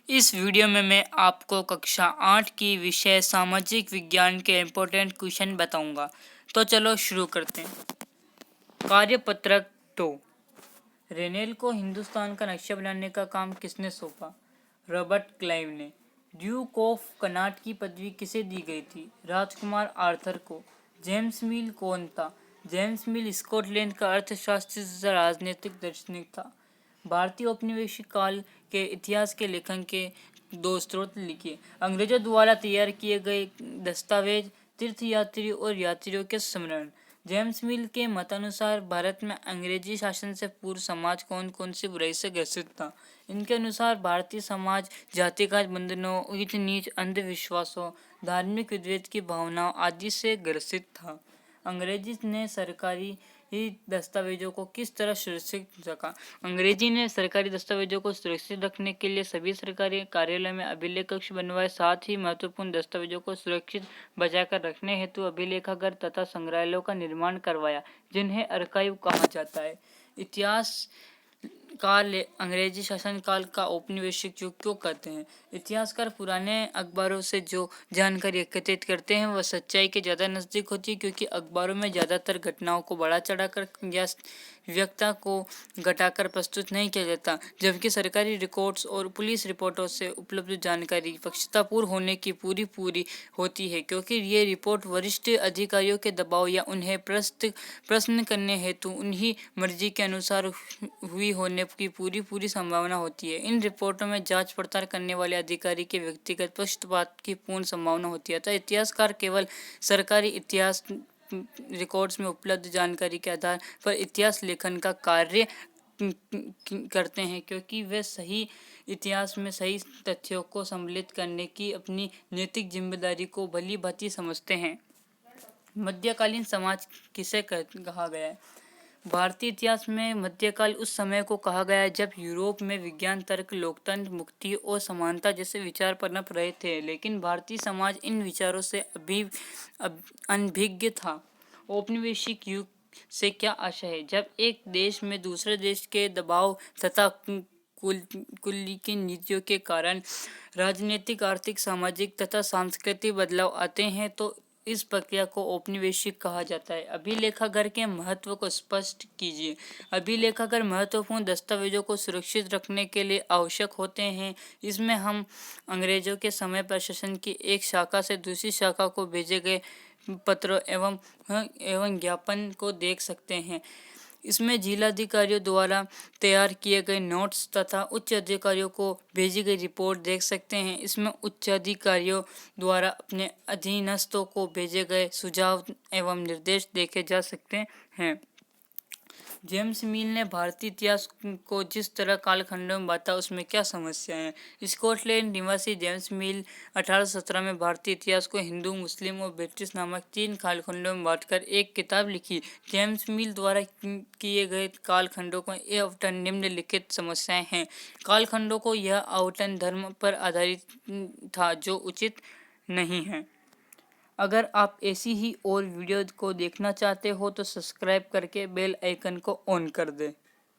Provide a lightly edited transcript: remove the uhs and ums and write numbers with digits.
इस वीडियो में मैं आपको कक्षा 8 की विषय सामाजिक विज्ञान के इम्पोर्टेंट क्वेश्चन बताऊंगा। तो चलो शुरू करते हैं। कार्यपत्रक 2। रेनेल को हिंदुस्तान का नक्शा बनाने का काम किसने सौंपा? रॉबर्ट क्लाइव ने। ड्यूक ऑफ कनाट की पदवी किसे दी गई थी? राजकुमार आर्थर को। जेम्स मिल कौन था? जेम्स मिल स्कॉटलैंड का अर्थशास्त्री तथा राजनीतिक दार्शनिक था। भारतीय औपनिवेशिक काल के इतिहास के लेखन के 2 स्रोत लिखिए। अंग्रेजों द्वारा तैयार किए गए दस्तावेज, तीर्थयात्री और यात्रियों के स्मरण। जेम्स मिल के मतानुसार भारत में अंग्रेजी शासन से पूर्व समाज कौन कौन सी बुराई से ग्रसित था? इनके अनुसार भारतीय समाज जातिगत बंधनों, ऊंच नीच, अंधविश्वासों, धार्मिक विद्वेष की भावनाओं आदि से ग्रसित था। अंग्रेजी ने सरकारी दस्तावेजों को किस तरह सुरक्षित रखा? अंग्रेजी ने सरकारी दस्तावेजों को सुरक्षित रखने के लिए सभी सरकारी कार्यालयों में अभिलेख कक्ष बनवाए। साथ ही महत्वपूर्ण दस्तावेजों को सुरक्षित बचाकर रखने हेतु अभिलेखागार तथा संग्रहालयों का निर्माण करवाया, जिन्हें आर्काइव कहा जाता है। इतिहास काल अंग्रेजी शासन काल का औपनिवेशिक युग क्यों कहते हैं? इतिहासकार पुराने अखबारों से जो जानकारी एकत्रित करते हैं वह सच्चाई के ज़्यादा नज़दीक होती है, क्योंकि अखबारों में ज़्यादातर घटनाओं को बढ़ा चढ़ाकर या व्यक्ता को घटाकर प्रस्तुत नहीं किया जाता, जबकि सरकारी रिकॉर्ड्स और पुलिस रिपोर्टों से उपलब्ध जानकारी पक्षतापूर्ण होने की पूरी होती है, क्योंकि ये रिपोर्ट वरिष्ठ अधिकारियों के दबाव या उन्हें प्रश्न करने हेतु उन्हीं मर्जी के अनुसार हुई होने की पूरी संभावना होती है। इन रिपोर्टों में जांच पड़ताल करने वाले अधिकारी के व्यक्तिगत पक्षपात की पूर्ण संभावना होती है। अतः इतिहासकार केवल सरकारी इतिहास रिकॉर्ड्स में उपलब्ध जानकारी के आधार पर इतिहास लेखन का कार्य करते हैं, क्योंकि वे सही इतिहास में सही तथ्यों को सम्मिलित करने की अपनी नैतिक जिम्मेदारी को भली भांति समझते हैं। मध्यकालीन समाज किसे कहा गया है? भारतीय इतिहास में मध्यकाल उस समय को कहा गया है जब यूरोप में विज्ञान, तर्क, लोकतंत्र, मुक्ति और समानता जैसे विचार पनप रहे थे, लेकिन भारतीय समाज इन विचारों से अभी अनभिज्ञ था। औपनिवेशिक युग से क्या आशय है? जब एक देश में दूसरे देश के दबाव तथा कुली की नीतियों के कारण राजनीतिक, आर्थिक, सामाजिक तथा सांस्कृतिक बदलाव आते हैं तो इस प्रक्रिया को औपनिवेशिक कहा जाता है। अभिलेखागार के महत्व को स्पष्ट कीजिए। अभिलेखागार महत्वपूर्ण दस्तावेजों को सुरक्षित रखने के लिए आवश्यक होते हैं। इसमें हम अंग्रेजों के समय प्रशासन की एक शाखा से दूसरी शाखा को भेजे गए पत्र एवं ज्ञापन को देख सकते हैं। इसमें जिलाधिकारियों द्वारा तैयार किए गए नोट्स तथा उच्च अधिकारियों को भेजी गई रिपोर्ट देख सकते हैं। इसमें उच्च अधिकारियों द्वारा अपने अधीनस्थों को भेजे गए सुझाव एवं निर्देश देखे जा सकते हैं। जेम्स मिल ने भारतीय इतिहास को जिस तरह कालखंडों में बांटा, उसमें क्या समस्या है? स्कॉटलैंड निवासी जेम्स मिल 1817 में भारतीय इतिहास को हिंदू, मुस्लिम और ब्रिटिश नामक 3 कालखंडों में बांटकर एक किताब लिखी। जेम्स मिल द्वारा किए गए कालखंडों को ये आवंटन निम्नलिखित समस्याएं हैं। कालखंडों को यह आवंटन धर्म पर आधारित था, जो उचित नहीं है। अगर आप ऐसी ही और वीडियो को देखना चाहते हो तो सब्सक्राइब करके बेल आइकन को ऑन कर दें।